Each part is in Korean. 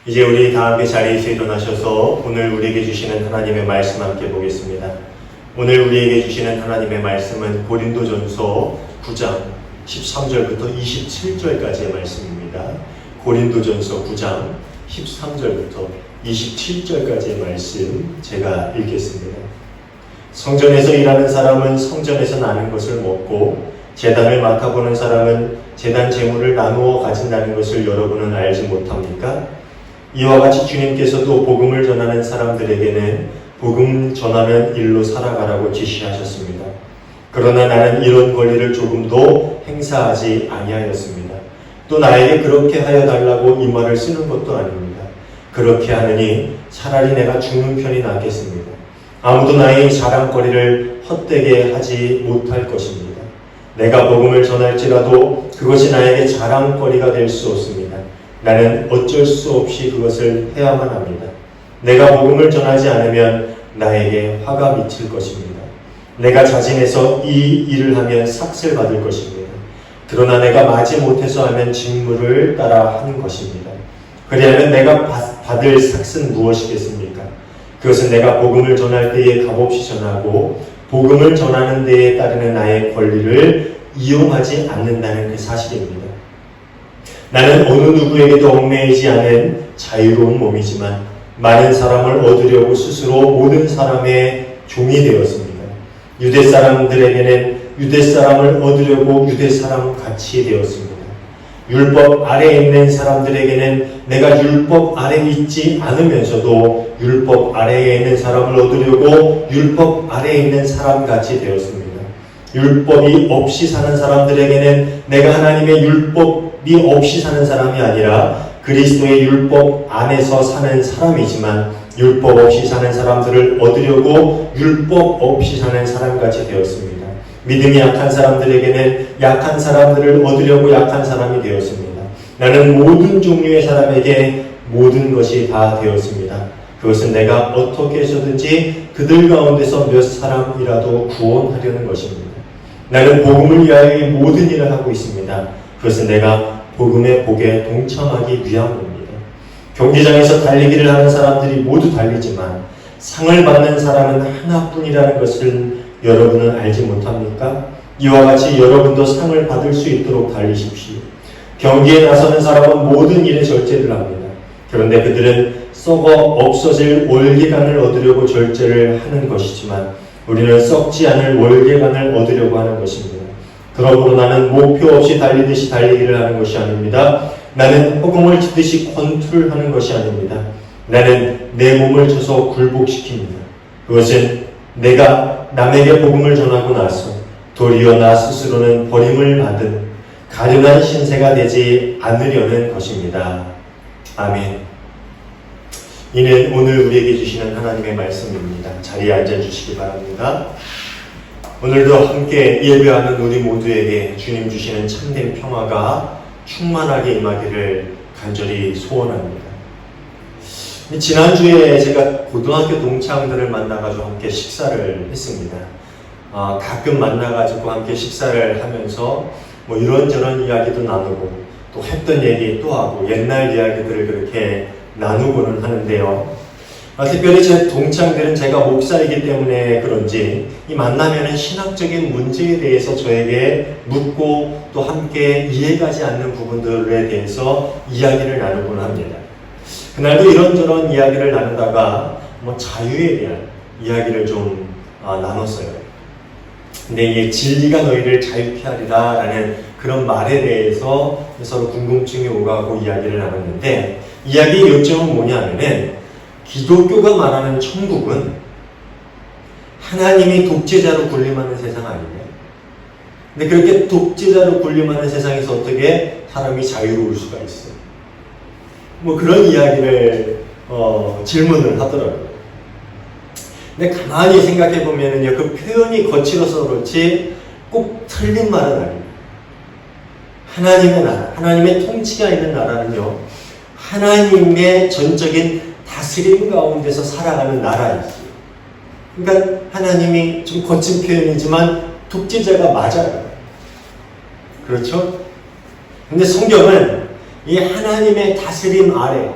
이제 우리 다 함께 자리에서 일어나셔서 오늘 우리에게 주시는 하나님의 말씀 함께 보겠습니다. 오늘 우리에게 주시는 하나님의 말씀은 고린도전서 9장 13절부터 27절까지의 말씀입니다. 고린도전서 9장 13절부터 27절까지의 말씀 제가 읽겠습니다. 성전에서 일하는 사람은 성전에서 나는 것을 먹고 제단을 맡아보는 사람은 제단 제물을 나누어 가진다는 것을 여러분은 알지 못합니까? 이와 같이 주님께서도 복음을 전하는 사람들에게는 복음 전하는 일로 살아가라고 지시하셨습니다. 그러나 나는 이런 권리를 조금도 행사하지 아니하였습니다. 또 나에게 그렇게 하여 달라고 이 말을 쓰는 것도 아닙니다. 그렇게 하느니 차라리 내가 죽는 편이 낫겠습니다. 아무도 나의 자랑거리를 헛되게 하지 못할 것입니다. 내가 복음을 전할지라도 그것이 나에게 자랑거리가 될 수 없습니다. 나는 어쩔 수 없이 그것을 해야만 합니다. 내가 복음을 전하지 않으면 나에게 화가 미칠 것입니다. 내가 자진해서 이 일을 하면 삭슬 받을 것입니다. 그러나 내가 마지 못해서 하면 직무를 따라 하는 것입니다. 그리하면 내가 받을 삭은 무엇이겠습니까? 그것은 내가 복음을 전할 때에 값없이 전하고 복음을 전하는 데에 따르는 나의 권리를 이용하지 않는다는 그 사실입니다. 나는 어느 누구에게도 얽매이지 않은 자유로운 몸이지만 많은 사람을 얻으려고 스스로 모든 사람의 종이 되었습니다. 유대 사람들에게는 유대 사람을 얻으려고 유대 사람 같이 되었습니다. 율법 아래에 있는 사람들에게는 내가 율법 아래에 있지 않으면서도 율법 아래에 있는 사람을 얻으려고 율법 아래에 있는 사람 같이 되었습니다. 율법이 없이 사는 사람들에게는 내가 하나님의 율법이 없이 사는 사람이 아니라 그리스도의 율법 안에서 사는 사람이지만 율법 없이 사는 사람들을 얻으려고 율법 없이 사는 사람같이 되었습니다. 믿음이 약한 사람들에게는 약한 사람들을 얻으려고 약한 사람이 되었습니다. 나는 모든 종류의 사람에게 모든 것이 다 되었습니다. 그것은 내가 어떻게 해서든지 그들 가운데서 몇 사람이라도 구원하려는 것입니다. 나는 복음을 위하여 모든 일을 하고 있습니다. 그것은 내가 복음의 복에 동참하기 위함입니다. 경기장에서 달리기를 하는 사람들이 모두 달리지만 상을 받는 사람은 하나뿐이라는 것을 여러분은 알지 못합니까? 이와 같이 여러분도 상을 받을 수 있도록 달리십시오. 경기에 나서는 사람은 모든 일에 절제를 합니다. 그런데 그들은 썩어 없어질 월계관을 얻으려고 절제를 하는 것이지만 우리는 썩지 않을 월계관을 얻으려고 하는 것입니다. 그러므로 나는 목표 없이 달리듯이 달리기를 하는 것이 아닙니다. 나는 허공을 치듯이 권투를 하는 것이 아닙니다. 나는 내 몸을 쳐서 굴복시킵니다. 그것은 내가 남에게 복음을 전하고 나서 도리어 나 스스로는 버림을 받은 가련한 신세가 되지 않으려는 것입니다. 아멘. 이는 오늘 우리에게 주시는 하나님의 말씀입니다. 자리에 앉아주시기 바랍니다. 오늘도 함께 예배하는 우리 모두에게 주님 주시는 참된 평화가 충만하게 임하기를 간절히 소원합니다. 지난주에 제가 고등학교 동창들을 만나가지고 함께 식사를 했습니다. 가끔 만나가지고 함께 식사를 하면서 뭐 이런저런 이야기도 나누고 또 했던 얘기 또 하고 옛날 이야기들을 그렇게 나누고는 하는데요. 특별히 제 동창들은 제가 목사이기 때문에 그런지 이 만나면은 신학적인 문제에 대해서 저에게 묻고 또 함께 이해가지 않는 부분들에 대해서 이야기를 나누곤 합니다. 그날도 이런저런 이야기를 나누다가 뭐 자유에 대한 이야기를 좀 나눴어요. 근데 이게 진리가 너희를 자유케 하리라 라는 그런 말에 대해서 서로 궁금증이 오가고 이야기를 나눴는데 이야기의 요점은 뭐냐면은 기독교가 말하는 천국은 하나님이 독재자로 군림하는 세상 아니냐? 근데 그렇게 독재자로 군림하는 세상에서 어떻게 사람이 자유로울 수가 있어요? 뭐 그런 이야기를 질문을 하더라고요. 근데 가만히 생각해 보면은요, 그 표현이 거칠어서 그렇지 꼭 틀린 말은 아닙니다. 하나님의 나라, 하나님의 통치가 있는 나라는요, 하나님의 전적인 다스림 가운데서 살아가는 나라이지. 그러니까 하나님이 좀 거친 표현이지만 독재자가 맞아요. 그렇죠? 근데 성경은 이 하나님의 다스림 아래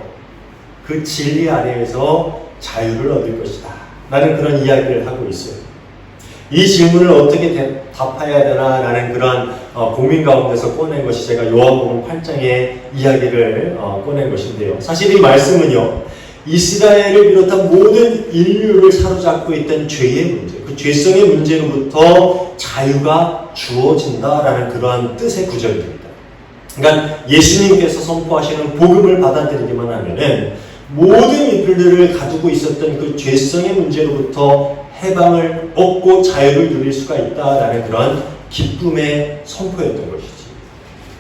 그 진리 아래에서 자유를 얻을 것이다 라는 그런 이야기를 하고 있어요. 이 질문을 어떻게 답해야 되나 라는 그런 고민 가운데서 꺼낸 것이 제가 요한복음 8장의 이야기를 꺼낸 것인데요. 사실 이 말씀은요, 이스라엘을 비롯한 모든 인류를 사로잡고 있던 죄의 문제, 그 죄성의 문제로부터 자유가 주어진다라는 그러한 뜻의 구절입니다. 그러니까 예수님께서 선포하시는 복음을 받아들이기만 하면은 모든 이들을 가지고 있었던 그 죄성의 문제로부터 해방을 얻고 자유를 누릴 수가 있다라는 그런 기쁨의 선포였던 것이지.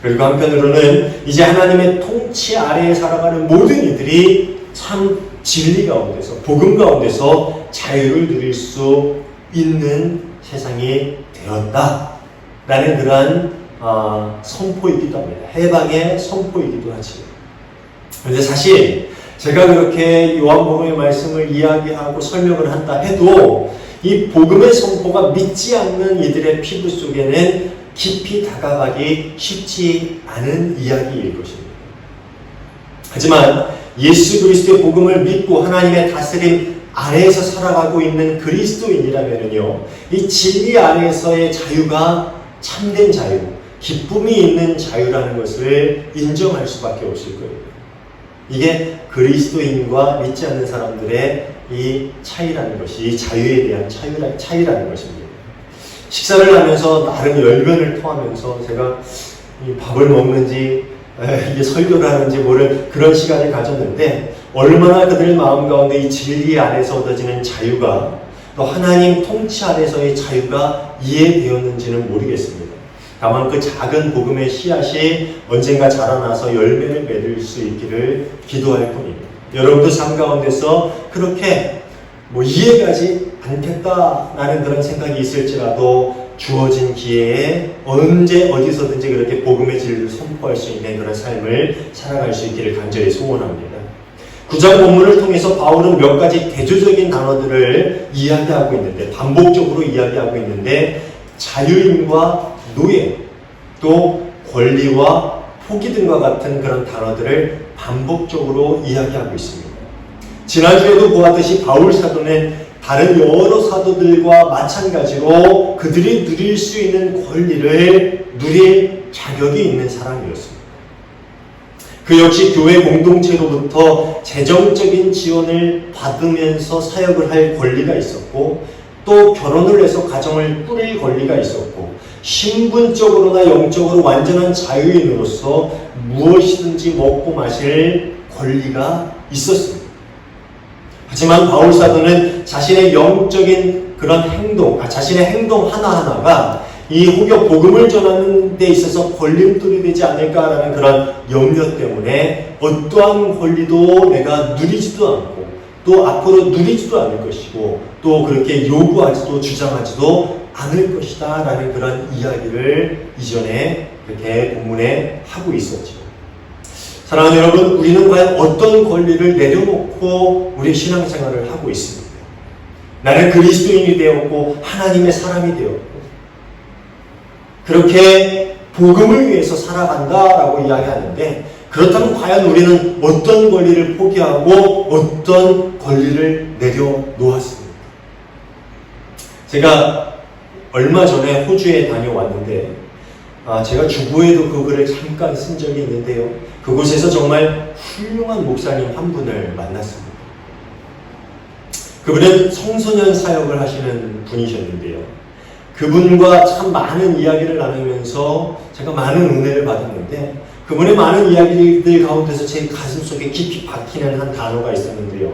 그리고 한편으로는 이제 하나님의 통치 아래에 살아가는 모든 이들이 참 진리 가운데서, 복음 가운데서 자유를 누릴 수 있는 세상이 되었다라는 그러한 선포이기도 합니다. 해방의 선포이기도 하지. 그런데 사실 제가 그렇게 요한복음의 말씀을 이야기하고 설명을 한다 해도 이 복음의 선포가 믿지 않는 이들의 피부 속에는 깊이 다가가기 쉽지 않은 이야기일 것입니다. 하지만 예수 그리스도의 복음을 믿고 하나님의 다스림 아래에서 살아가고 있는 그리스도인이라면요, 이 진리 안에서의 자유가 참된 자유, 기쁨이 있는 자유라는 것을 인정할 수밖에 없을 거예요. 이게 그리스도인과 믿지 않는 사람들의 이 차이라는 것이, 이 자유에 대한 차이라는 것입니다. 식사를 하면서 나름 열변을 토하면서 제가 이 밥을 먹는지 이게 설교를 하는지 모를 그런 시간을 가졌는데, 얼마나 그들의 마음 가운데 이 진리 안에서 얻어지는 자유가, 또 하나님 통치 안에서의 자유가 이해되었는지는 모르겠습니다. 다만 그 작은 복음의 씨앗이 언젠가 자라나서 열매를 맺을 수 있기를 기도할 뿐입니다. 여러분도 삶 가운데서 그렇게 이해가지 않겠다라는 그런 생각이 있을지라도 주어진 기회에 언제 어디서든지 그렇게 복음의 진리를 선포할 수 있는 그런 삶을 살아갈 수 있기를 간절히 소원합니다. 9장 본문을 통해서 바울은 몇 가지 대조적인 단어들을 이야기하고 있는데, 반복적으로 이야기하고 있는데, 자유인과 노예, 또 권리와 포기 등과 같은 그런 단어들을 반복적으로 이야기하고 있습니다. 지난주에도 보았듯이 바울 사도는 다른 여러 사도들과 마찬가지로 그들이 누릴 수 있는 권리를 누릴 자격이 있는 사람이었습니다. 그 역시 교회 공동체로부터 재정적인 지원을 받으면서 사역을 할 권리가 있었고, 또 결혼을 해서 가정을 꾸릴 권리가 있었고, 신분적으로나 영적으로 완전한 자유인으로서 무엇이든지 먹고 마실 권리가 있었습니다. 하지만 바울 사도는 자신의 영적인 그런 행동, 자신의 행동 하나하나가 이 혹여 복음을 전하는 데 있어서 걸림돌이 되지 않을까라는 그런 염려 때문에 어떠한 권리도 내가 누리지도 않고, 또 앞으로 누리지도 않을 것이고, 또 그렇게 요구하지도 주장하지도 않을 것이다 라는 그런 이야기를 이전에 그렇게 본문에 하고 있었죠. 사랑하는 여러분, 우리는 과연 어떤 권리를 내려놓고 우리 신앙생활을 하고 있습니까? 나는 그리스도인이 되었고 하나님의 사람이 되었고 그렇게 복음을 위해서 살아간다라고 이야기하는데, 그렇다면 과연 우리는 어떤 권리를 포기하고 어떤 권리를 내려놓았습니까? 제가 얼마 전에 호주에 다녀왔는데, 제가 주보에도 그 글을 잠깐 쓴 적이 있는데요. 그곳에서 정말 훌륭한 목사님 한 분을 만났습니다. 그분은 청소년 사역을 하시는 분이셨는데요. 그분과 참 많은 이야기를 나누면서 제가 많은 은혜를 받았는데, 그분의 많은 이야기들 가운데서 제 가슴속에 깊이 박히는 한 단어가 있었는데요.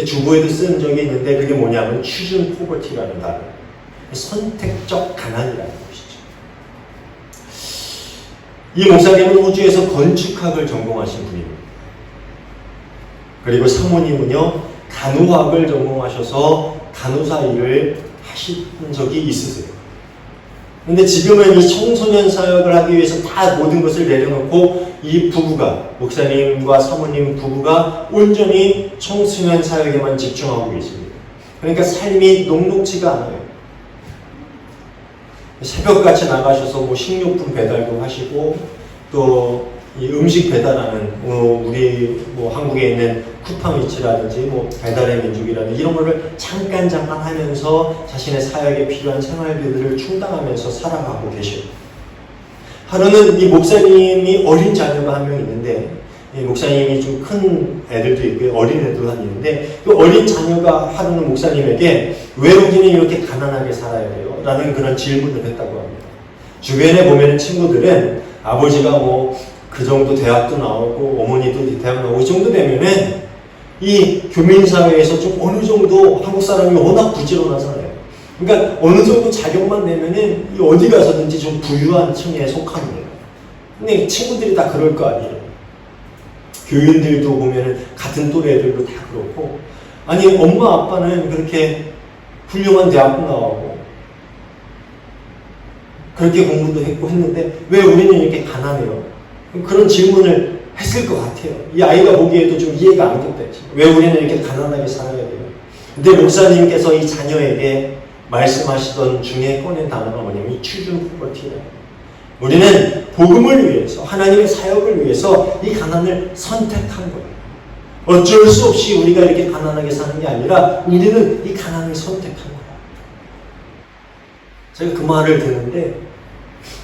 주보에도 쓴 적이 있는데, 그게 뭐냐면 choosing poverty라는 단어. 선택적 가난이라는 것이죠. 이 목사님은 호주에서 건축학을 전공하신 분입니다. 그리고 사모님은요, 간호학을 전공하셔서 간호사 일을 하신 적이 있으세요. 근데 지금은 이 청소년 사역을 하기 위해서 다 모든 것을 내려놓고 이 부부가, 목사님과 사모님 부부가 온전히 청소년 사역에만 집중하고 계십니다. 그러니까 삶이 녹록지가 않아요. 새벽같이 나가셔서 식료품 배달도 하시고, 또 이 음식 배달하는 우리 뭐 한국에 있는 쿠팡이츠라든지 뭐 배달의 민족이라든지 이런 거를 잠깐 하면서 자신의 사역에 필요한 생활비들을 충당하면서 살아가고 계셔요. 하루는 이 목사님이 어린 자녀가 한 명 있는데, 이 목사님이 좀 큰 애들도 있고요, 어린 애들도 한 있는데, 그 어린 자녀가 하루는 목사님에게 왜 우리는 이렇게 가난하게 살아야 돼요? 라는 그런 질문을 했다고 합니다. 주변에 보면 친구들은 아버지가 뭐 그 정도 대학도 나오고 어머니도 대학 나오고 이 정도 되면은 이 교민사회에서 좀 어느 정도 한국 사람이 워낙 부지런하잖아요. 그러니까 어느 정도 자격만 내면은 어디 가서든지 좀 부유한 층에 속합니다. 근데 친구들이 다 그럴 거 아니에요. 교인들도 보면은 같은 또래 애들도 다 그렇고, 아니 엄마 아빠는 그렇게 훌륭한 대학도 나오고 그렇게 공부도 했고 했는데 왜 우리는 이렇게 가난해요? 그런 질문을 했을 것 같아요. 이 아이가 보기에도 좀 이해가 안 됐다. 왜 우리는 이렇게 가난하게 살아야 돼요? 근데 목사님께서 이 자녀에게 말씀하시던 중에 꺼낸 단어가 뭐냐면 이 children poverty예요. 우리는 복음을 위해서, 하나님의 사역을 위해서 이 가난을 선택한 거예요. 어쩔 수 없이 우리가 이렇게 가난하게 사는 게 아니라 우리는 이 가난을 선택한 거예요. 제가 그 말을 듣는데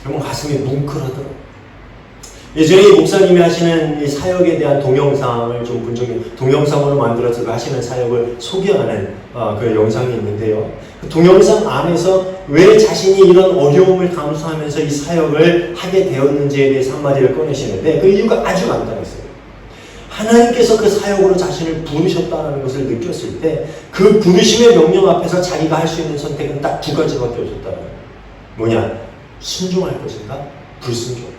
정말 가슴이 뭉클하더라고요. 예전에 이 목사님이 하시는 이 사역에 대한 동영상을 좀 본 적이, 동영상으로 만들어서 그 하시는 사역을 소개하는 그 영상이 있는데요. 그 동영상 안에서 왜 자신이 이런 어려움을 감수하면서 이 사역을 하게 되었는지에 대해서 한마디를 꺼내시는데 그 이유가 아주 간단했어요. 하나님께서 그 사역으로 자신을 부르셨다는 것을 느꼈을 때 그 부르심의 명령 앞에서 자기가 할 수 있는 선택은 딱 두 가지밖에 없었다는 거예요. 뭐냐? 순종할 것인가? 불순종할 것인가?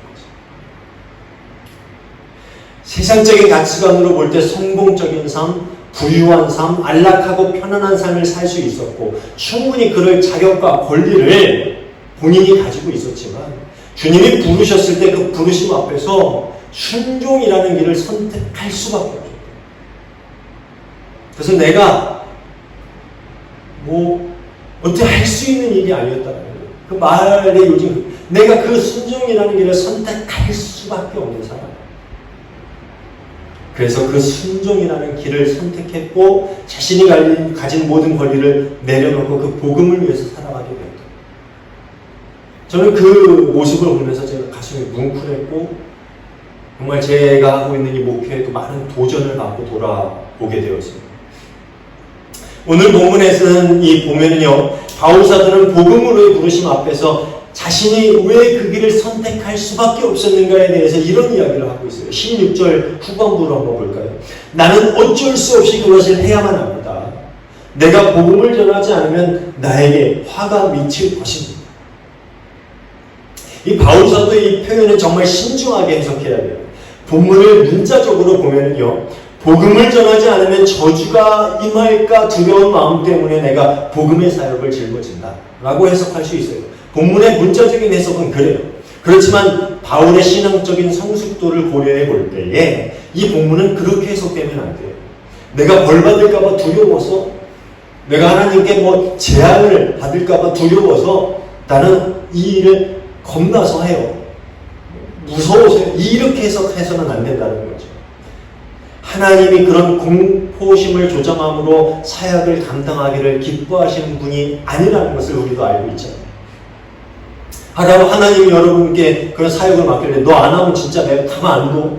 세상적인 가치관으로 볼 때 성공적인 삶, 부유한 삶, 안락하고 편안한 삶을 살 수 있었고 충분히 그럴 자격과 권리를 본인이 가지고 있었지만 주님이 부르셨을 때 그 부르심 앞에서 순종이라는 길을 선택할 수밖에 없었어요. 그래서 내가 뭐 어떻게 할 수 있는 일이 아니었다는 거예요. 그 말에 요즘 내가 그 순종이라는 길을 선택할 수밖에 없는 사람. 그래서 그 순종이라는 길을 선택했고 자신이 가진 모든 권리를 내려놓고 그 복음을 위해서 살아가게 되었다. 저는 그 모습을 보면서 제가 가슴이 뭉클했고 정말 제가 하고 있는 이 목표에 또 많은 도전을 받고 돌아오게 되었습니다. 오늘 본문에서는 이 보면은요, 바울사도는 복음으로의 부르심 앞에서 자신이 왜 그 길을 선택할 수밖에 없었는가에 대해서 이런 이야기를 하고 있어요. 16절 후반부로 한번 볼까요? 나는 어쩔 수 없이 그것을 해야만 합니다. 내가 복음을 전하지 않으면 나에게 화가 미칠 것입니다. 이 바울사도의 이 표현은 정말 신중하게 해석해야 돼요. 본문을 문자적으로 보면은요, 복음을 전하지 않으면 저주가 임할까 두려운 마음 때문에 내가 복음의 사역을 짊어진다 라고 해석할 수 있어요. 본문의 문자적인 해석은 그래요. 그렇지만 바울의 신앙적인 성숙도를 고려해 볼 때에 이 본문은 그렇게 해석되면 안 돼요. 내가 벌받을까봐 두려워서, 내가 하나님께 뭐 제한을 받을까봐 두려워서 나는 이 일을 겁나서 해요. 무서워서 해요. 이렇게 해석해서는 안 된다는 거죠. 하나님이 그런 공포심을 조장함으로 사역을 감당하기를 기뻐하시는 분이 아니라는 것을 우리도 알고 있잖아요. 하나님이 여러분께 그런 사역을 맡길래 너 안 하면 진짜 내가 가만 안 둬.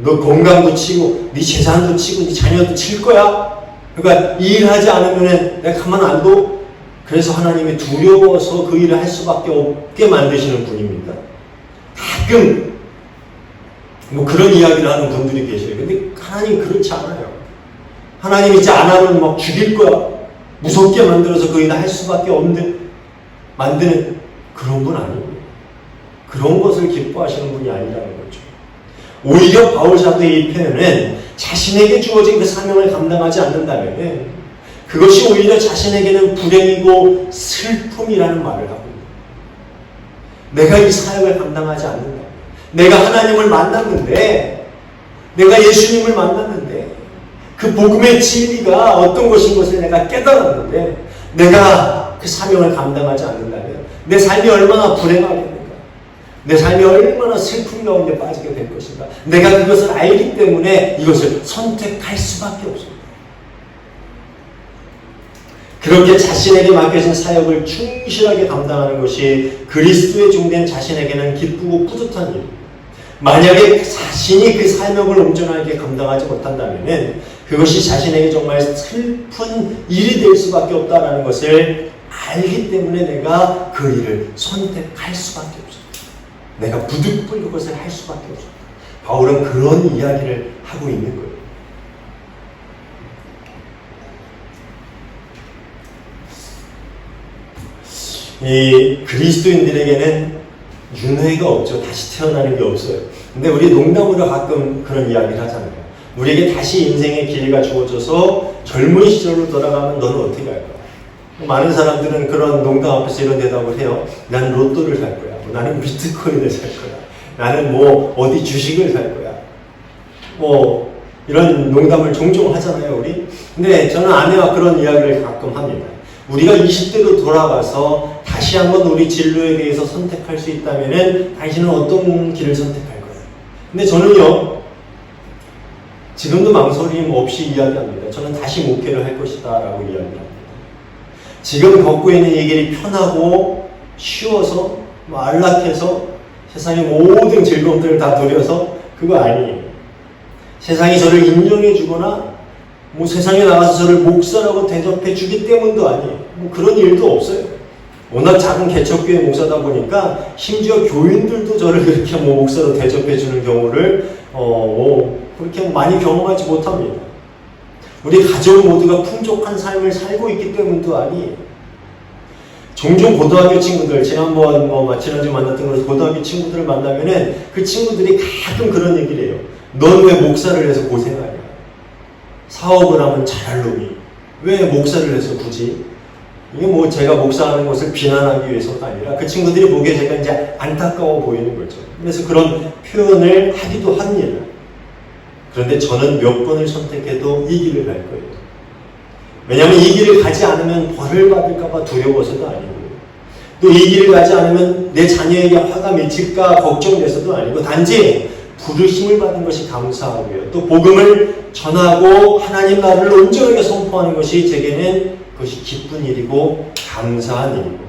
너 건강도 치고 네 재산도 치고 네 자녀도 칠 거야. 그러니까 이 일 하지 않으면 내가 가만 안 둬. 그래서 하나님이 두려워서 그 일을 할 수밖에 없게 만드시는 분입니다. 가끔 뭐 그런 이야기를 하는 분들이 계셔요. 근데 하나님 그렇지 않아요. 하나님이 이제 안 하면 막 죽일 거야. 무섭게 만들어서 그 일을 할 수밖에 없는 만드는 그런 분 아니에요. 그런 것을 기뻐하시는 분이 아니라는 거죠. 오히려 바울사도의 이 표현은 자신에게 주어진 그 사명을 감당하지 않는다면 그것이 오히려 자신에게는 불행이고 슬픔이라는 말을 하고 있습니다. 내가 이 사역을 감당하지 않는다. 내가 하나님을 만났는데, 내가 예수님을 만났는데, 그 복음의 진리가 어떤 것인 것을 내가 깨달았는데, 내가 그 사명을 감당하지 않는다면 내 삶이 얼마나 불행하겠는가. 내 삶이 얼마나 슬픔 가운데 빠지게 될 것인가. 내가 그것을 알기 때문에 이것을 선택할 수밖에 없습니다. 그렇게 자신에게 맡겨진 사역을 충실하게 감당하는 것이 그리스도의 종된 자신에게는 기쁘고 뿌듯한 일. 만약에 자신이 그 사명을 온전하게 감당하지 못한다면 그것이 자신에게 정말 슬픈 일이 될 수밖에 없다는 것을 알기 때문에 내가 그 일을 선택할 수밖에 없습니다. 내가 부득불 그것을 할 수밖에 없습니다. 바울은 그런 이야기를 하고 있는 거예요. 이 그리스도인들에게는 윤회가 없죠. 다시 태어나는 게 없어요. 근데 우리 농담으로 가끔 그런 이야기를 하잖아요. 우리에게 다시 인생의 기회가 주어져서 젊은 시절로 돌아가면 너는 어떻게 할 거야? 많은 사람들은 그런 농담 앞에서 이런 대답을 해요. 나는 로또를 살 거야. 나는 비트코인을 살 거야. 나는 뭐 어디 주식을 살 거야. 뭐 이런 농담을 종종 하잖아요, 우리. 근데 저는 아내와 그런 이야기를 가끔 합니다. 우리가 20대로 돌아가서 다시 한번 우리 진로에 대해서 선택할 수 있다면은 당신은 어떤 길을 선택할 거예요? 근데 저는요, 지금도 망설임 없이 이야기합니다. 저는 다시 목회를 할 것이다 라고 이야기합니다. 지금 걷고 있는 이 길이 편하고 쉬워서 안락해서 세상의 모든 즐거움들을 다 누려서 그거 아니에요. 세상이 저를 인정해 주거나 뭐 세상에 나가서 저를 목사라고 대접해 주기 때문도 아니에요. 뭐 그런 일도 없어요. 워낙 작은 개척교회 목사다 보니까 심지어 교인들도 저를 그렇게 뭐 목사로 대접해 주는 경우를 그렇게 많이 경험하지 못합니다. 우리 가족 모두가 풍족한 삶을 살고 있기 때문도 아니에요. 종종 고등학교 친구들, 지난번 지난주 만났던 거로 고등학교 친구들을 만나면은 그 친구들이 가끔 그런 얘기를 해요. 넌 왜 목사를 해서 고생하냐? 사업을 하면 잘할 놈이 왜 목사를 해서 굳이? 이게 뭐 제가 목사하는 것을 비난하기 위해서가 아니라 그 친구들이 보기에 제가 이제 안타까워 보이는 거죠. 그래서 그런 표현을 하기도 합니다. 그런데 저는 몇 번을 선택해도 이 길을 갈 거예요. 왜냐하면 이 길을 가지 않으면 벌을 받을까봐 두려워서도 아니고 또 이 길을 가지 않으면 내 자녀에게 화가 미칠까 걱정돼서도 아니고 단지 부르심을 받은 것이 감사하고요. 또 복음을 전하고 하나님 나라를 온전하게 선포하는 것이 제게는 그것이 기쁜 일이고 감사한 일이고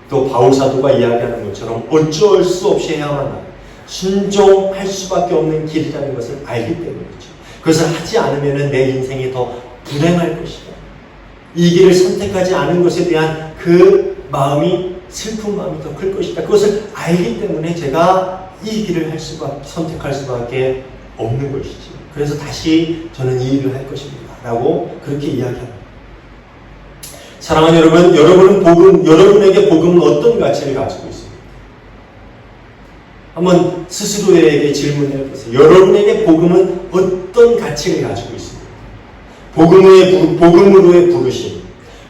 또 바울 사도가 이야기하는 것처럼 어쩔 수 없이 해야만 하는 순종할 수밖에 없는 길이라는 것을 알기 때문이죠. 그것을 하지 않으면 내 인생이 더 불행할 것이다. 이 길을 선택하지 않은 것에 대한 그 마음이 슬픈 마음이 더 클 것이다. 그것을 알기 때문에 제가 이 길을 선택할 수밖에 없는 것이지. 그래서 다시 저는 이 일을 할 것입니다. 라고 그렇게 이야기합니다. 사랑하는 여러분, 여러분에게 복음은 어떤 가치를 가지고 있습니까? 한번 스스로에게 질문해 보세요. 여러분에게 복음은 어떤 가치를 가지고 있습니까? 복음으로의 부르심,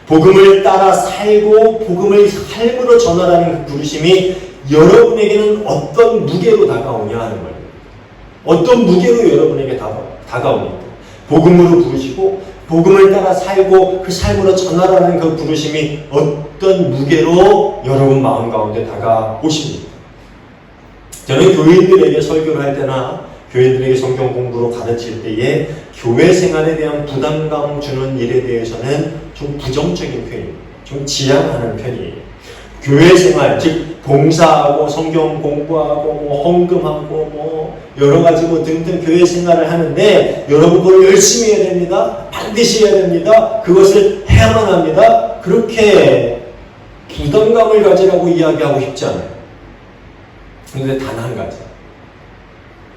복음을 따라 살고 복음을 삶으로 전하라는 그 부르심이 여러분에게는 어떤 무게로 다가오냐 하는 거예요. 어떤 무게로 여러분에게 다가옵니까? 복음으로 부르시고 복음을 따라 살고 그 삶으로 전하라는 그 부르심이 어떤 무게로 여러분 마음 가운데 다가오십니까? 저는 교인들에게 설교를 할 때나 교인들에게 성경 공부로 가르칠 때에 교회 생활에 대한 부담감 주는 일에 대해서는 좀 부정적인 편입니다. 좀 지양하는 편이에요. 교회 생활, 즉 봉사하고 성경 공부하고 헌금하고 여러 가지 등등 교회 생활을 하는데 여러분 그걸 열심히 해야 됩니다. 반드시 해야 됩니다. 그것을 해야만 합니다. 그렇게 부담감을 가지라고 이야기하고 싶지 않아요. 그런데 단 한 가지,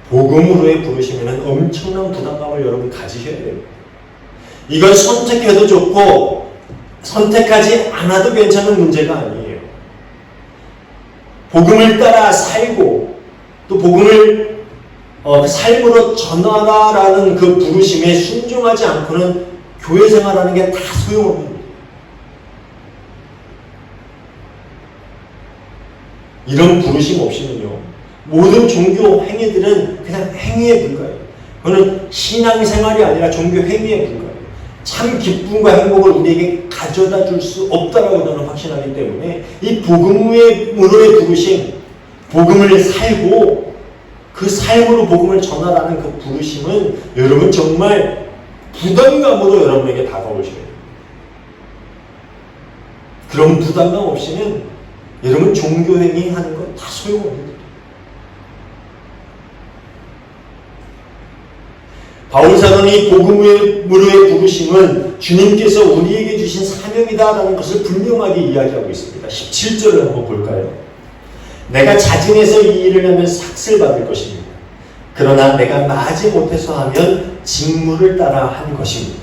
복음으로의 부르시면 엄청난 부담감을 여러분 가지셔야 됩니다. 이걸 선택해도 좋고 선택하지 않아도 괜찮은 문제가 아니에요. 복음을 따라 살고 또 복음을 삶으로 전하라라는 그 부르심에 순종하지 않고는 교회 생활하는 게 다 소용없습니다. 이런 부르심 없이는요, 모든 종교 행위들은 그냥 행위에 불과해요. 그거는 신앙생활이 아니라 종교 행위에 불과해요. 참 기쁨과 행복을 우리에게 가져다 줄 수 없다라고 저는 확신하기 때문에 이 복음으로의 부르심, 복음을 살고 그 삶으로 복음을 전하라는 그 부르심은 여러분 정말 부담감으로 여러분에게 다가오셔야 돼요. 그런 부담감 없이는 여러분 종교행위 하는 건 다 소용없는. 바울 사도의 복음으로의 부르심은 주님께서 우리에게 주신 사명이다라는 것을 분명하게 이야기하고 있습니다. 17절을 한번 볼까요? 내가 자진해서 이 일을 하면 삭슬 받을 것입니다. 그러나 내가 마지 못해서 하면 직무를 따라 한 것입니다.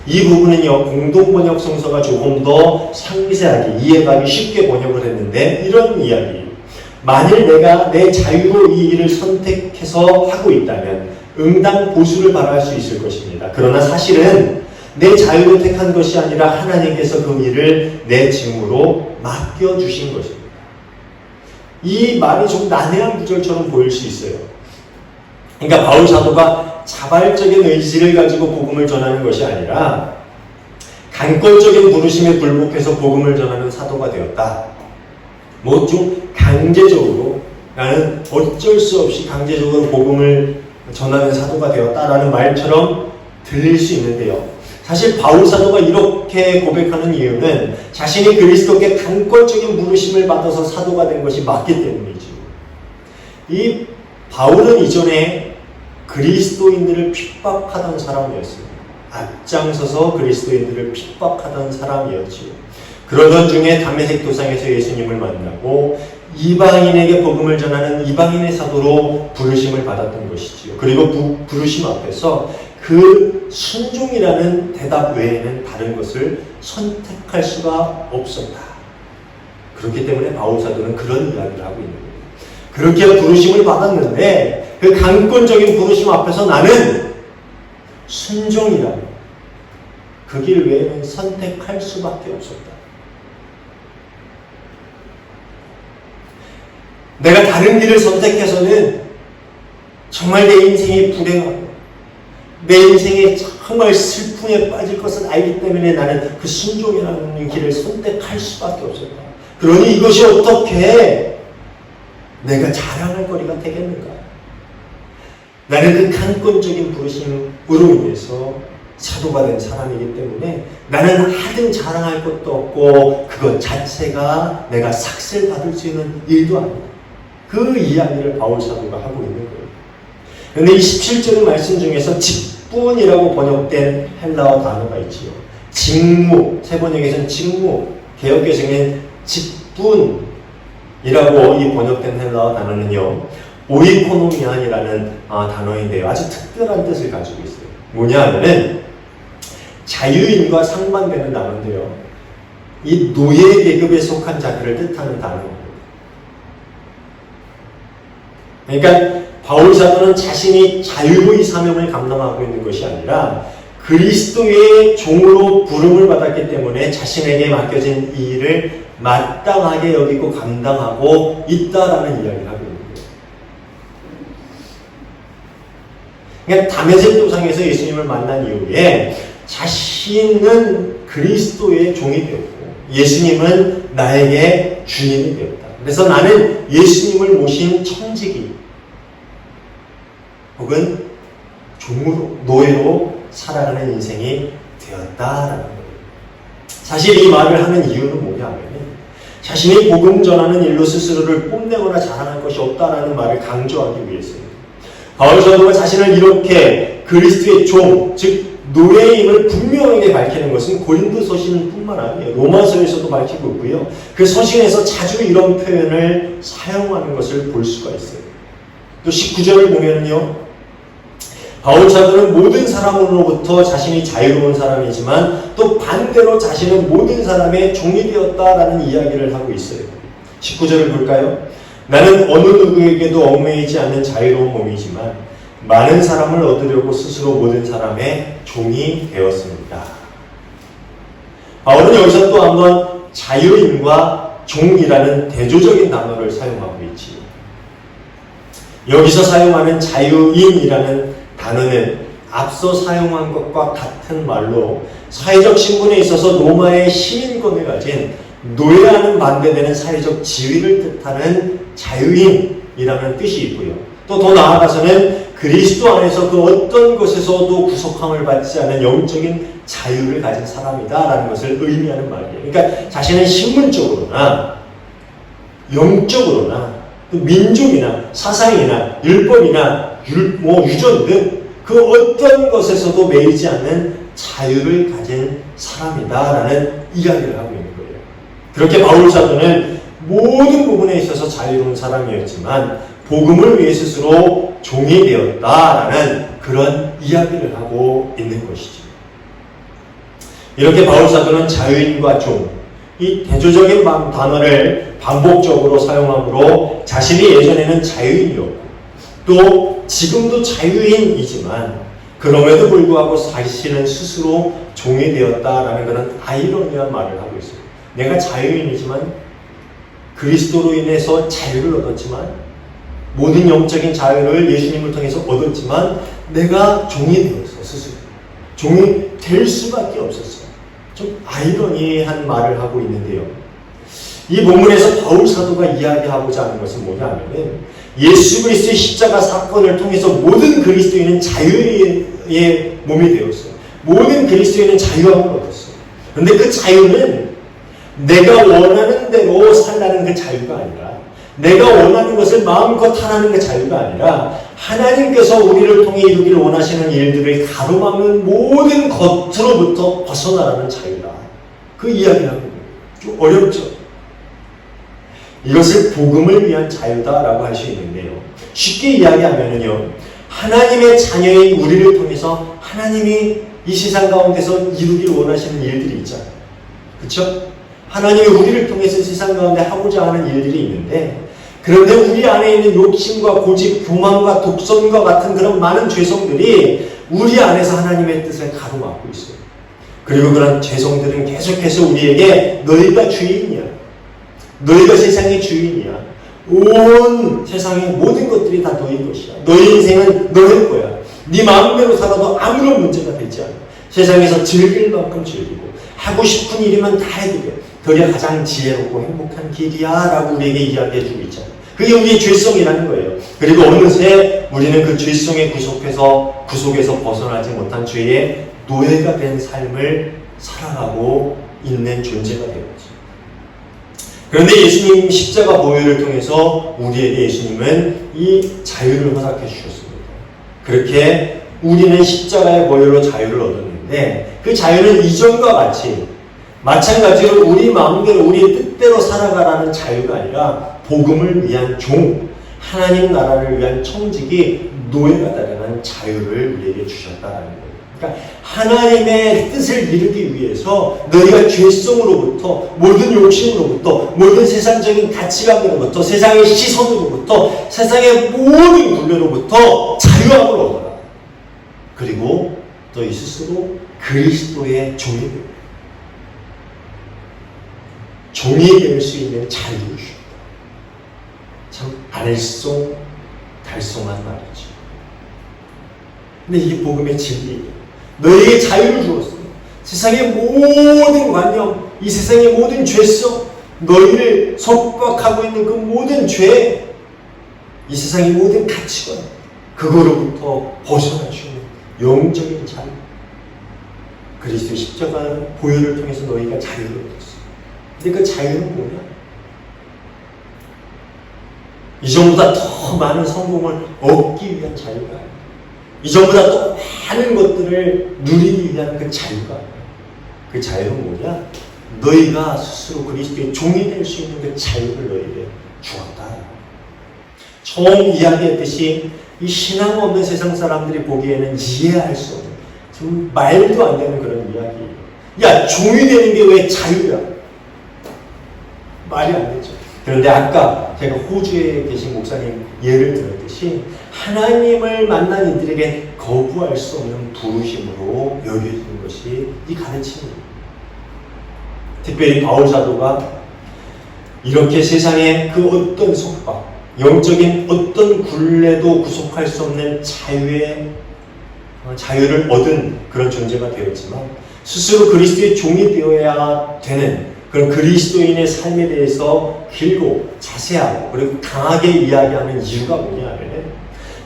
이 부분은요, 공동번역 성서가 조금 더 상세하게 이해하기 쉽게 번역을 했는데 이런 이야기예요. 만일 내가 내 자유로 이 일을 선택해서 하고 있다면 응당 보수를 바랄 수 있을 것입니다. 그러나 사실은 내 자유로 택한 것이 아니라 하나님께서 그 일을 내 직무로 맡겨주신 것입니다. 이 말이 좀 난해한 구절처럼 보일 수 있어요. 그러니까 바울 사도가 자발적인 의지를 가지고 복음을 전하는 것이 아니라 간권적인 부르심에 굴복해서 복음을 전하는 사도가 되었다. 뭐 좀 강제적으로 나는 어쩔 수 없이 강제적으로 복음을 전하는 사도가 되었다라는 말처럼 들릴 수 있는데요. 사실 바울 사도가 이렇게 고백하는 이유는 자신이 그리스도께 간권적인 부르심을 받아서 사도가 된 것이 맞기 때문이죠. 이 바울은 이전에 그리스도인들을 핍박하던 사람이었습니다. 앞장서서 그리스도인들을 핍박하던 사람이었지요. 그러던 중에 다메섹 도상에서 예수님을 만나고 이방인에게 복음을 전하는 이방인의 사도로 부르심을 받았던 것이지요. 그리고 부르심 앞에서 그 순종이라는 대답 외에는 다른 것을 선택할 수가 없었다. 그렇기 때문에 바울 사도는 그런 이야기를 하고 있는 거예요. 그렇게 부르심을 받았는데 그 강권적인 부르심 앞에서 나는 순종이라는 그 길 외에는 선택할 수밖에 없었다. 내가 다른 길을 선택해서는 정말 내 인생이 불행하고 내 인생에 정말 슬픔에 빠질 것을 알기 때문에 나는 그 순종이라는 길을 선택할 수밖에 없었다. 그러니 이것이 어떻게 내가 자랑할 거리가 되겠는가? 나는 그 강권적인 부르심으로 인해서 사도가 된 사람이기 때문에 나는 하등 자랑할 것도 없고 그것 자체가 내가 삭슬 받을 수 있는 일도 아니다. 그 이야기를 바울 사도가 하고 있는 거예요. 그런데 이 17절의 말씀 중에서 직분이라고 번역된 헬라어 단어가 있지요. 직무, 새 번역에서는 직무, 개역개정엔 직분이라고 이 번역된 헬라어 단어는요, 오이코노미안이라는 단어인데요. 아주 특별한 뜻을 가지고 있어요. 뭐냐 하면은 자유인과 상반되는 단어인데요. 이 노예 계급에 속한 자들을 뜻하는 단어입니다. 그러니까 바울 사도는 자신이 자유로 이 사명을 감당하고 있는 것이 아니라 그리스도의 종으로 부름을 받았기 때문에 자신에게 맡겨진 이 일을 마땅하게 여기고 감당하고 있다라는 이야기를 하고 있는 거예요. 그러니까 다메섹 도상에서 예수님을 만난 이후에 자신은 그리스도의 종이 되었고 예수님은 나에게 주인이 되었다. 그래서 나는 예수님을 모신 청지기 혹은 종으로, 노예로 살아가는 인생이 되었다라는 거예요. 사실 이 말을 하는 이유는 뭐냐면 자신이 복음 전하는 일로 스스로를 뽐내거나 자랑할 것이 없다라는 말을 강조하기 위해서입니다. 바울 사도가 자신을 이렇게 그리스도의 종, 즉 노예임을 분명하게 밝히는 것은 고린도 서신뿐만 아니에요. 로마서에서도 밝히고 있고요. 그 서신에서 자주 이런 표현을 사용하는 것을 볼 수가 있어요. 또 19절을 보면은요. 바울 사도는 모든 사람으로부터 자신이 자유로운 사람이지만 또 반대로 자신은 모든 사람의 종이 되었다라는 이야기를 하고 있어요. 19절을 볼까요? 나는 어느 누구에게도 얽매이지 않는 자유로운 몸이지만 많은 사람을 얻으려고 스스로 모든 사람의 종이 되었습니다. 바울은 여기서 또 한번 자유인과 종이라는 대조적인 단어를 사용하고 있지요. 여기서 사용하는 자유인이라는 단어는 앞서 사용한 것과 같은 말로 사회적 신분에 있어서 로마의 시민권을 가진 노예와는 반대되는 사회적 지위를 뜻하는 자유인이라는 뜻이 있고요. 또 더 나아가서는 그리스도 안에서 그 어떤 것에서도 구속함을 받지 않은 영적인 자유를 가진 사람이다라는 것을 의미하는 말이에요. 그러니까 자신은 신분적으로나 영적으로나 민족이나 사상이나 율법이나 유전 등 그 어떤 것에서도 매이지 않는 자유를 가진 사람이다라는 이야기를 하고 있는 거예요. 그렇게 바울 사도는 모든 부분에 있어서 자유로운 사람이었지만 복음을 위해 스스로 종이 되었다라는 그런 이야기를 하고 있는 것이죠. 이렇게 바울 사도는 자유인과 종, 이 대조적인 단어를 반복적으로 사용함으로 자신이 예전에는 자유인이었고 또 지금도 자유인이지만 그럼에도 불구하고 자신은 스스로 종이 되었다라는 그런 아이러니한 말을 하고 있어요. 내가 자유인이지만 그리스도로 인해서 자유를 얻었지만 모든 영적인 자유를 예수님을 통해서 얻었지만 내가 종이 되었어. 스스로 종이 될 수밖에 없었어. 좀 아이러니한 말을 하고 있는데요. 이 본문에서 바울 사도가 이야기하고자 하는 것은 뭐냐면은 예수 그리스도의 십자가 사건을 통해서 모든 그리스도인은 자유의 몸이 되었어요. 모든 그리스도인은 자유함을 얻었어요. 그런데 그 자유는 내가 원하는 대로 살라는 그 자유가 아니라 내가 원하는 것을 마음껏 하라는 그 자유가 아니라 하나님께서 우리를 통해 이루기를 원하시는 일들을 가로막는 모든 것으로부터 벗어나라는 자유다. 그 이야기를 하고 좀 어렵죠. 이것을 복음을 위한 자유다라고 할 수 있는데요. 쉽게 이야기하면은요, 하나님의 자녀인 우리를 통해서 하나님이 이 세상 가운데서 이루기를 원하시는 일들이 있잖아요. 그렇죠? 하나님이 우리를 통해서 세상 가운데 하고자 하는 일들이 있는데 그런데 우리 안에 있는 욕심과 고집, 교만과 독선과 같은 그런 많은 죄성들이 우리 안에서 하나님의 뜻을 가로막고 있어요. 그리고 그런 죄성들은 계속해서 우리에게 너희가 주인이야. 너희가 세상의 주인이야. 온 세상의 모든 것들이 다 너희 것이야. 너희 인생은 너희 거야. 네 마음대로 살아도 아무런 문제가 되지 않아. 세상에서 즐길 만큼 즐기고 하고 싶은 일이면 다 해도 돼. 그게 가장 지혜롭고 행복한 길이야 라고 우리에게 이야기해주고 있잖아요. 그게 우리의 죄성이라는 거예요. 그리고 어느새 우리는 그 죄성의 구속에서 벗어나지 못한 죄의 노예가 된 삶을 살아가고 있는 존재가 되었죠. 그런데 예수님 십자가 보혈을 통해서 우리에게 예수님은 이 자유를 허락해 주셨습니다. 그렇게 우리는 십자가의 보혈로 자유를 얻었는데 그 자유는 이전과 같이 마찬가지로 우리 마음대로 우리의 뜻대로 살아가라는 자유가 아니라 복음을 위한 종, 하나님 나라를 위한 청직이 노예가 되는 자유를 우리에게 주셨다는 거예요. 그러니까 하나님의 뜻을 이루기 위해서 너희가 죄성으로부터 모든 욕심으로부터 모든 세상적인 가치관으로부터 세상의 시선으로부터 세상의 모든 굴레로부터 자유함을 얻어라. 그리고 너희 스스로 그리스도의 종이 되라. 종이 될 수 있는 자유를 주셨다. 참 알쏭달쏭한 말이죠. 근데 이게 복음의 진리예요. 너희에게 자유를 주었어. 세상의 모든 관념, 이 세상의 모든 죄성, 너희를 속박하고 있는 그 모든 죄, 이 세상의 모든 가치관, 그거로부터 벗어날 수 있는 영적인 자유. 그리스도의 십자가 보혈을 통해서 너희가 자유를 얻었어. 근데 그 자유는 뭐냐? 이전보다 더 많은 성공을 얻기 위한 자유가 아니야. 이전보다 더 많은 것들을 누리기 위한 그 자유가 아니야. 그 자유는 뭐냐? 너희가 스스로 그리스도의 종이 될 수 있는 그 자유를 너희에게 주었다. 처음 이야기했듯이 이 신앙 없는 세상 사람들이 보기에는 이해할 수 없는 좀 말도 안 되는 그런 이야기예요. 야, 종이 되는 게 왜 자유야? 말이 안 되죠. 그런데 아까 제가 호주에 계신 목사님 예를 들었듯이 하나님을 만난 이들에게 거부할 수 없는 부르심으로 여겨지는 것이 이 가르침입니다. 특별히 바울 사도가 이렇게 세상의 그 어떤 속박, 영적인 어떤 굴레도 구속할 수 없는 자유를 얻은 그런 존재가 되었지만 스스로 그리스도의 종이 되어야 되는 그런 그리스도인의 삶에 대해서 길고 자세하고 그리고 강하게 이야기하는 이유가 뭐냐면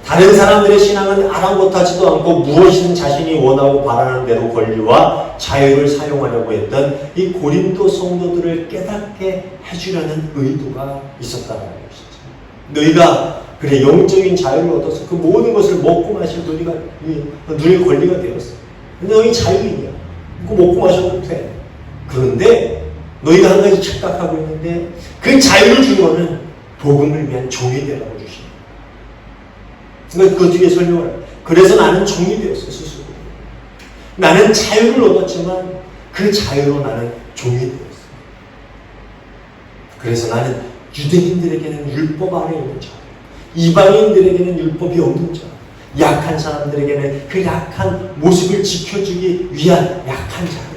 다른 사람들의 신앙은 아랑곳하지도 않고 무엇이든 자신이 원하고 바라는 대로 권리와 자유를 사용하려고 했던 이 고린도 성도들을 깨닫게 해주려는 의도가 있었다는 것이죠. 너희가 그래 영적인 자유를 얻어서 그 모든 것을 먹고 마실 누릴 권리가 되었어. 근데 너희 자유인이야. 그거 먹고 마셔도 돼. 그런데 너희가 한 가지 착각하고 있는데 그 자유를 준 거는 복음을 위한 종이 되라고 주신. 그러니까 그 뒤에 설명을 해요. 그래서 나는 종이 되었어 스스로. 나는 자유를 얻었지만 그 자유로 나는 종이 되었어. 그래서 나는 유대인들에게는 율법 안에 있는 자, 이방인들에게는 율법이 없는 자, 약한 사람들에게는 그 약한 모습을 지켜주기 위한 약한 자.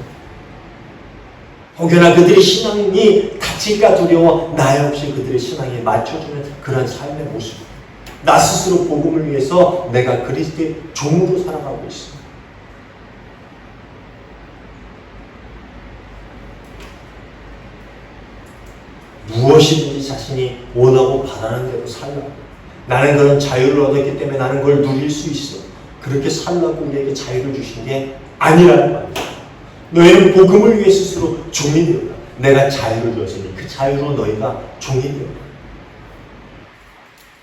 혹여나 그들의 신앙이 다칠까 두려워 나 역시 그들의 신앙에 맞춰주는 그런 삶의 모습. 나 스스로 복음을 위해서 내가 그리스도의 종으로 살아가고 있어. 무엇이든지 자신이 원하고 바라는 대로 살라고. 나는 그런 자유를 얻었기 때문에 나는 그걸 누릴 수 있어. 그렇게 살라고 우리에게 자유를 주신 게 아니라는 말이야. 너희는 복음을 위해 스스로 종이 되어라. 내가 자유를 주었으니 그 자유로 너희가 종이 되어라.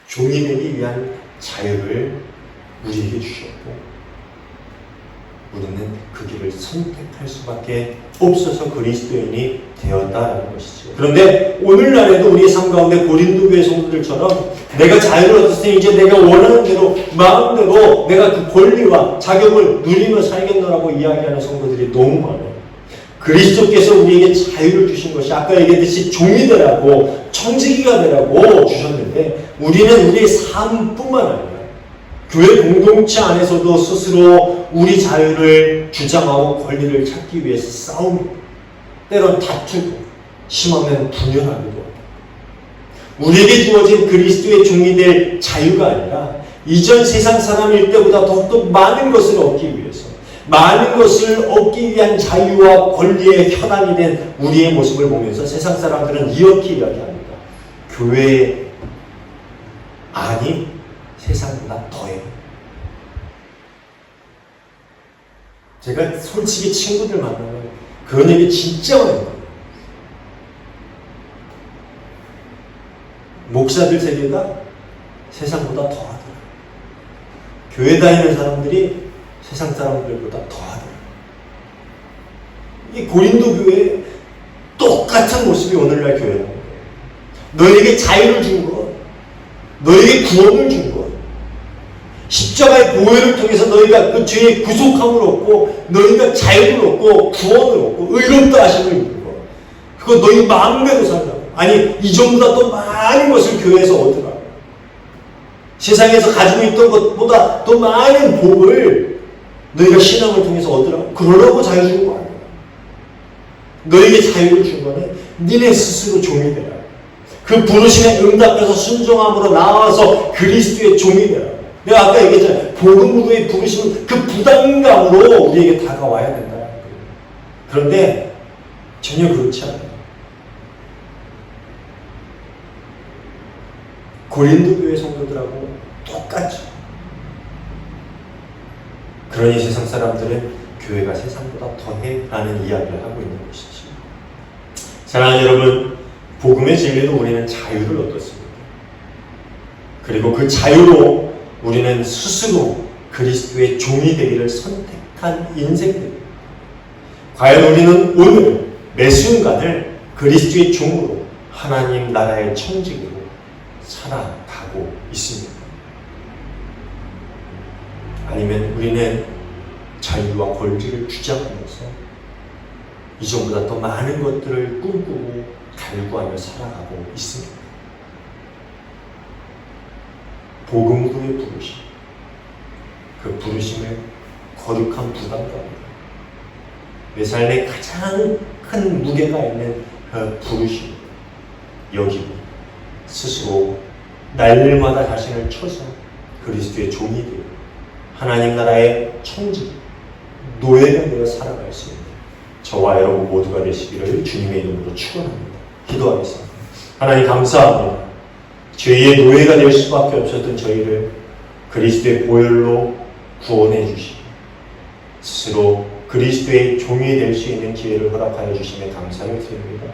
종이 되기 위한 자유를 우리에게 주셨고 우리는 그 길을 선택할 수밖에 없어서 그리스도인이 되었다라는 것이죠. 그런데 오늘날에도 우리의 삶 가운데 고린도 교회 성도들처럼 내가 자유를 얻었으니 이제 내가 원하는 대로 마음대로 내가 그 권리와 자격을 누리며 살겠노라고 이야기하는 성도들이 너무 많아요. 그리스도께서 우리에게 자유를 주신 것이 아까 얘기했듯이 종이 되라고 청지기가 되라고 주셨는데 우리는 우리의 삶뿐만 아니라 교회 공동체 안에서도 스스로 우리 자유를 주장하고 권리를 찾기 위해서 싸우고 때론 다투고 심하면 분열하기도 하고 우리에게 주어진 그리스도의 종이 될 자유가 아니라 이전 세상 사람일 때보다 더욱더 많은 것을 얻기 위해서 많은 것을 얻기 위한 자유와 권리의 현황이 된 우리의 모습을 보면서 세상 사람들은 이렇게 이야기합니다. 교회 안이 세상보다 더해. 제가 솔직히 친구들 만나면 그런 얘기 진짜 많이 해요. 목사들 세계가 세상보다 더하더라. 교회 다니는 사람들이 세상 사람들보다 더하더라. 이 고린도 교회에 똑같은 모습이 오늘날 교회라는 거예요. 너에게 자유를 준 것, 너에게 구원을 준 것, 십자가의 보혈을 통해서 너희가 그 죄의 구속함을 얻고 너희가 자유를 얻고 구원을 얻고 의롭다 하심을 입는 것. 그거 너희 마음대로 살라고. 아니 이전보다 또 많은 것을 교회에서 얻으라. 세상에서 가지고 있던 것보다 더 많은 복을 너희가 신앙을 통해서 얻으라고. 그러라고 자유 준 거 아니야. 너에게 자유를 준 거는 니네 스스로 종이 되라. 그 부르심에 응답해서 순종함으로 나와서 그리스도의 종이 되라. 내가 아까 얘기했잖아요. 복음으로의 부르심은 그 부담감으로 우리에게 다가와야 된다. 그런데 전혀 그렇지 않아요. 고린도 교회 성도들하고 똑같죠. 그러니 세상 사람들은 교회가 세상보다 더해 라는 이야기를 하고 있는 것이죠. 사랑하는 여러분, 복음의 진리로 우리는 자유를 얻었습니다. 그리고 그 자유로 우리는 스스로 그리스도의 종이 되기를 선택한 인생들입니다. 과연 우리는 오늘 매 순간을 그리스도의 종으로 하나님 나라의 청직으로 살아가고 있습니다. 아니면 우리는 자유와 권리를 주장하면서 이전보다 더 많은 것들을 꿈꾸고 갈구하며 살아가고 있습니다. 복음으로의 부르심, 그 부르심을 거룩한 부담감입니다. 내 삶에 가장 큰 무게가 있는 그 부르심, 여기고 스스로 날마다 자신을 쳐서 그리스도의 종이 되어 하나님 나라의 청지, 노예가 되어 살아갈 수 있는 저와 여러분 모두가 되시기를 주님의 이름으로 축원합니다. 기도하겠습니다. 하나님 감사합니다. 죄의 노예가 될 수밖에 없었던 저희를 그리스도의 보혈로 구원해 주시고 스스로 그리스도의 종이 될 수 있는 기회를 허락하여 주시며 감사를 드립니다.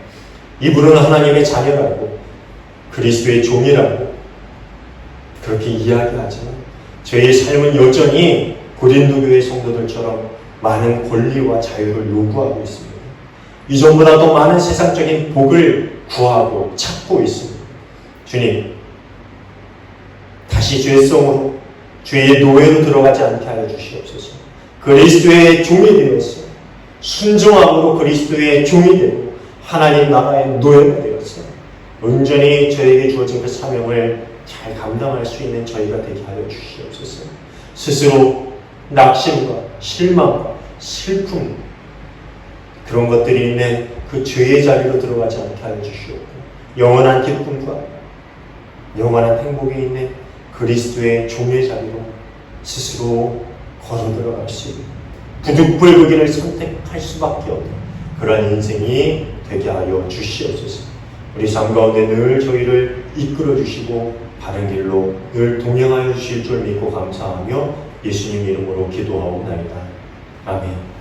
이분은 하나님의 자녀라고 그리스도의 종이라고 그렇게 이야기하지만 저희의 삶은 여전히 고린도 교회 성도들처럼 많은 권리와 자유를 요구하고 있습니다. 이전보다 더 많은 세상적인 복을 구하고 찾고 있습니다. 주님, 다시 죄성으로 죄의 노예로 들어가지 않게 하여 주시옵소서. 그리스도의 종이 되어서 순종함으로 그리스도의 종이 되고 하나님 나라의 노예가 되어서 온전히 저에게 주어진 그 사명을 잘 감당할 수 있는 저희가 되게 하여 주시옵소서. 스스로 낙심과 실망과 슬픔 그런 것들이 있는 그 죄의 자리로 들어가지 않게 하여 주시옵고 영원한 기쁨과 영원한 행복이 있는 그리스도의 종의 자리로 스스로 걸어 들어갈 수 있는 부득불급을 선택할 수밖에 없는 그러한 인생이 되게 하여 주시옵소서. 우리 삶 가운데 늘 저희를 이끌어 주시고 바른 길로 늘 동행하여 주실 줄 믿고 감사하며 예수님 이름으로 기도하옵나이다. 아멘.